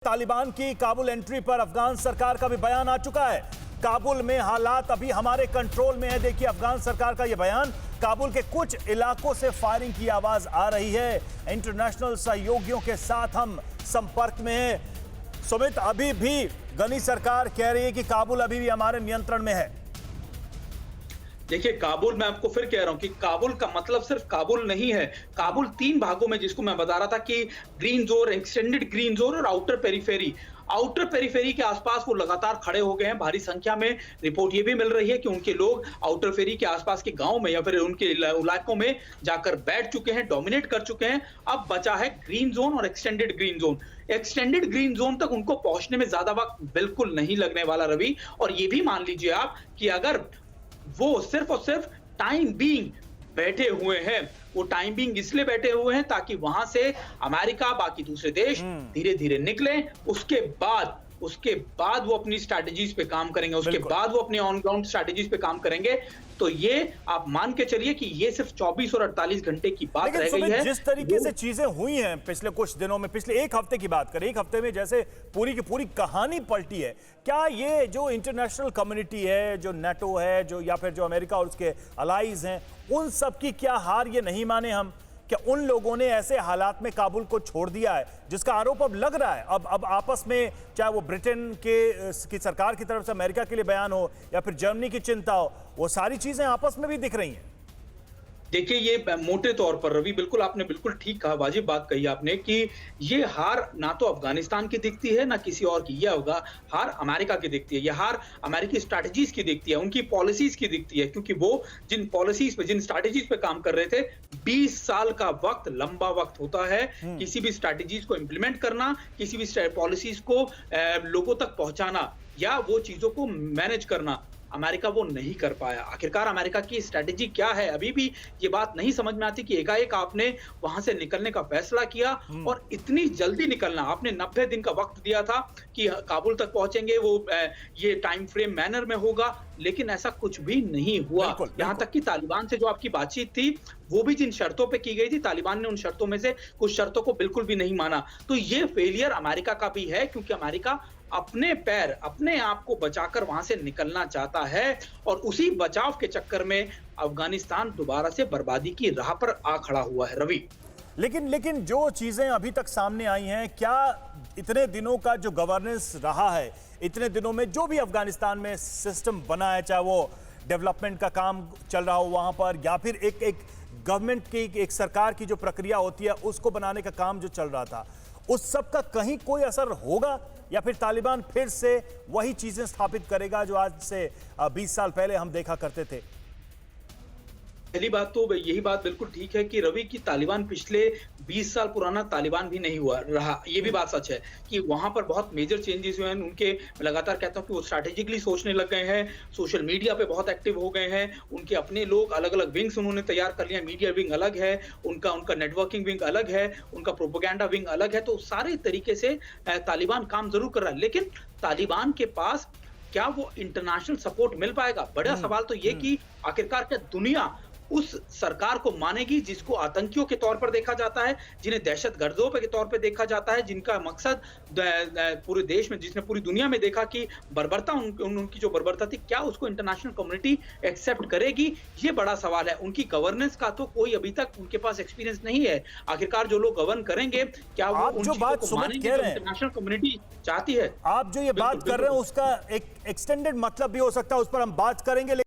तालिबान की काबुल एंट्री पर अफगान सरकार का भी बयान आ चुका है। काबुल में हालात अभी हमारे कंट्रोल में है। देखिए अफगान सरकार का यह बयान। काबुल के कुछ इलाकों से फायरिंग की आवाज आ रही है। इंटरनेशनल सहयोगियों के साथ हम संपर्क में हैं। सुमित, अभी भी गनी सरकार कह रही है कि काबुल अभी भी हमारे नियंत्रण में है। देखिए काबुल, मैं आपको फिर कह रहा हूं कि काबुल का मतलब सिर्फ काबुल नहीं है। काबुल तीन भागों में, जिसको मैं बता रहा था कि green zone, extended green zone और आउटर पेरिफेरी। आउटर पेरिफेरी के आसपास वो लगातार खड़े हो गए हैं भारी संख्या में। रिपोर्ट ये भी मिल रही है कि उनके लोग आउटर फेरी के आसपास के गांव में या फिर उनके इलाकों में जाकर बैठ चुके हैं, डोमिनेट कर चुके हैं। अब बचा है ग्रीन जोन और extended green zone. Extended green zone तक उनको पहुंचने में ज्यादा वक्त बिल्कुल नहीं लगने वाला रवि। और ये भी मान लीजिए आप कि अगर वो सिर्फ और सिर्फ टाइम बीइंग बैठे हुए हैं, वो टाइम बीइंग इसलिए बैठे हुए हैं ताकि वहां से अमेरिका, बाकी दूसरे देश धीरे धीरे निकले। उसके बाद वो अपनी स्ट्रैटेजीज पे काम करेंगे, उसके बाद वो अपने ऑन ग्राउंड स्ट्रैटेजीज पे काम करेंगे। तो ये आप मान के चलिए कि ये सिर्फ 24 और 48 घंटे की बात रह गई है। जिस तरीके से चीजें हुई हैं पिछले कुछ दिनों में, पिछले एक हफ्ते की बात करें, एक हफ्ते में जैसे पूरी की पूरी कहानी पलटी है। क्या ये जो इंटरनेशनल कम्युनिटी है, जो नेटो है, जो या फिर जो अमेरिका और उसके अलाइज हैं, उन सब की क्या हार ये नहीं माने हम? क्या उन लोगों ने ऐसे हालात में काबुल को छोड़ दिया है, जिसका आरोप अब लग रहा है? अब आपस में, चाहे वो ब्रिटेन की सरकार की तरफ से अमेरिका के लिए बयान हो या फिर जर्मनी की चिंता हो, वो सारी चीजें आपस में भी दिख रही हैं। देखिए ये मोटे तौर पर रवि, बिल्कुल आपने बिल्कुल ठीक कहा, वाजिब बात कही आपने कि ये हार ना तो अफगानिस्तान की दिखती है ना किसी और की। यह होगा हार अमेरिका की दिखती है। यह हार अमेरिकी स्ट्रैटेजीज की दिखती है, उनकी पॉलिसीज की दिखती है। क्योंकि वो जिन पॉलिसीज पे, जिन स्ट्रैटेजीज पे काम कर रहे थे, 20 साल का वक्त लंबा वक्त होता है किसी भी स्ट्रैटेजीज को इंप्लीमेंट करना, किसी भी पॉलिसीज को लोगों तक पहुंचाना या वो चीजों को मैनेज करना। अमेरिका वो नहीं कर पाया। आखिरकार अमेरिका की स्ट्रैटेजी क्या है, अभी भी ये बात नहीं समझ में आती कि एकाएक आपने वहां से निकलने का फैसला किया और इतनी जल्दी निकलना। आपने 90 दिन का वक्त दिया था कि काबुल तक पहुंचेंगे, वो ये टाइम फ्रेम मैनर में होगा, लेकिन ऐसा कुछ भी नहीं हुआ। यहां तक कि तालिबान से जो आपकी बातचीत थी, वो भी जिन शर्तों पे की गई थी, तालिबान ने उन शर्तों में से कुछ शर्तों को बिल्कुल भी नहीं माना। तो ये फेलियर अमेरिका का भी है, क्योंकि अमेरिका अपने पैर, अपने आप को बचाकर वहां से निकलना चाहता है और उसी बचाव के चक्कर में अफगानिस्तान दोबारा से बर्बादी की राह पर आ खड़ा हुआ है रवि। लेकिन जो चीजें अभी तक सामने आई हैं, क्या इतने दिनों का जो गवर्नेंस रहा है, इतने दिनों में जो भी अफगानिस्तान में सिस्टम बना है, चाहे वो डेवलपमेंट का काम चल रहा हो वहां पर या फिर एक गवर्नमेंट की, एक सरकार की जो प्रक्रिया होती है उसको बनाने का काम जो चल रहा था, उस सब का कहीं कोई असर होगा या फिर तालिबान फिर से वही चीजें स्थापित करेगा जो आज से 20 साल पहले हम देखा करते थे? पहली बात तो यही बात बिल्कुल ठीक है कि रवि की तालिबान पिछले 20 साल पुराना तालिबान भी नहीं हुआ रहा। ये भी बात सच है कि वहां पर बहुत मेजर चेंजेस हुए हैं उनके। मैं लगातार कहता हूं कि वो स्ट्रैटेजिकली सोचने लग गए हैं, सोशल मीडिया पे बहुत एक्टिव हो गए हैं। उनके अपने लोग, अलग अलग विंग्स उन्होंने तैयार कर लिया। मीडिया विंग अलग है उनका नेटवर्किंग विंग अलग है, उनका प्रोपेगेंडा विंग अलग है। तो सारे तरीके से तालिबान काम जरूर कर रहा है, लेकिन तालिबान के पास क्या वो इंटरनेशनल सपोर्ट मिल पाएगा? बड़ा सवाल तो ये कि आखिरकार क्या दुनिया उस सरकार को मानेगी जिसको आतंकियों के तौर पर देखा जाता है, जिन्हें दहशतगर्दों के तौर पर देखा जाता है, जिनका मकसद पूरे देश में, जिसने पूरी दुनिया में देखा कि बर्बरता, उनकी जो बर्बरता थी, क्या उसको इंटरनेशनल कम्युनिटी एक्सेप्ट करेगी? ये बड़ा सवाल है। उनकी गवर्नेंस का तो कोई अभी तक उनके पास एक्सपीरियंस नहीं है। आखिरकार जो लोग गवर्न करेंगे, क्या वो उन चीजों को मानेंगे जो इंटरनेशनल कम्युनिटी चाहती है? आप जो ये बात कर रहे हैं उसका एक एक्सटेंडेड मतलब भी हो सकता है, उस पर हम बात करेंगे।